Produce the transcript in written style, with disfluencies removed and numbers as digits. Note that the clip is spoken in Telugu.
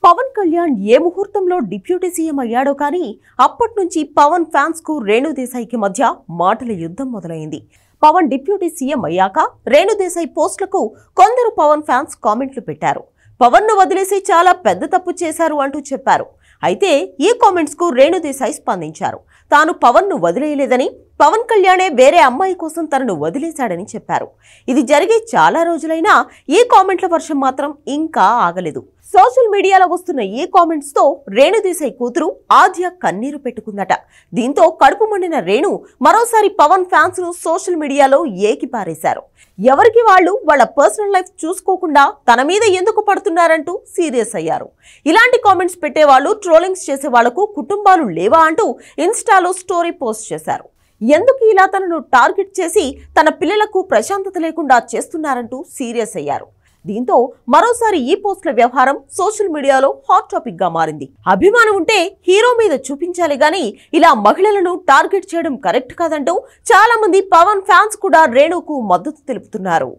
పవన్ కళ్యాణ్ ఏ ముహూర్తంలో డిప్యూటీ సీఎం అయ్యాడో కానీ అప్పటి నుంచి పవన్ ఫ్యాన్స్ కు రేణు దేశాయికి మధ్య మాటల యుద్ధం మొదలైంది. పవన్ డిప్యూటీ సీఎం అయ్యాక రేణు దేశాయి పోస్టులకు కొందరు పవన్ ఫ్యాన్స్ కామెంట్లు పెట్టారు. పవన్ ను వదిలేసి చాలా పెద్ద తప్పు చేశారు అంటూ చెప్పారు. అయితే ఈ కామెంట్స్ కు రేణు దేశాయి స్పందించారు. తాను పవన్ ను వదిలేయలేదని, పవన్ కళ్యాణే వేరే అమ్మాయి కోసం తనను వదిలేశాడని చెప్పారు. ఇది జరిగే చాలా రోజులైనా ఈ కామెంట్ల వర్షం మాత్రం ఇంకా ఆగలేదు. సోషల్ మీడియాలో వస్తున్న ఈ కామెంట్స్ తో రేణు దేశాయి కూతురు ఆద్య కన్నీరు పెట్టుకుందట. దీంతో కడుపు మండిన రేణు మరోసారి పవన్ ఫ్యాన్స్ ను సోషల్ మీడియాలో ఏకిపారేశారు. ఎవరికి వాళ్ళు వాళ్ళ పర్సనల్ లైఫ్ చూసుకోకుండా తన మీద ఎందుకు పడుతున్నారంటూ సీరియస్ అయ్యారు. ఇలాంటి కామెంట్స్ పెట్టేవాళ్ళు, ట్రోలింగ్స్ చేసే వాళ్లకు కుటుంబాలు లేవా అంటూ ఇన్స్టాలో స్టోరీ పోస్ట్ చేశారు. ఎందుకు ఇలా తనను టార్గెట్ చేసి తన పిల్లలకు ప్రశాంతత లేకుండా చేస్తున్నారంటూ సీరియస్ అయ్యారు. దీంతో మరోసారి ఈ పోస్టుల వ్యవహారం సోషల్ మీడియాలో హాట్ టాపిక్ గా మారింది. అభిమానం ఉంటే హీరో మీద చూపించాలి గానీ ఇలా మహిళలను టార్గెట్ చేయడం కరెక్ట్ కాదంటూ చాలా మంది పవన్ ఫ్యాన్స్ కూడా రేణుకు మద్దతు తెలుపుతున్నారు.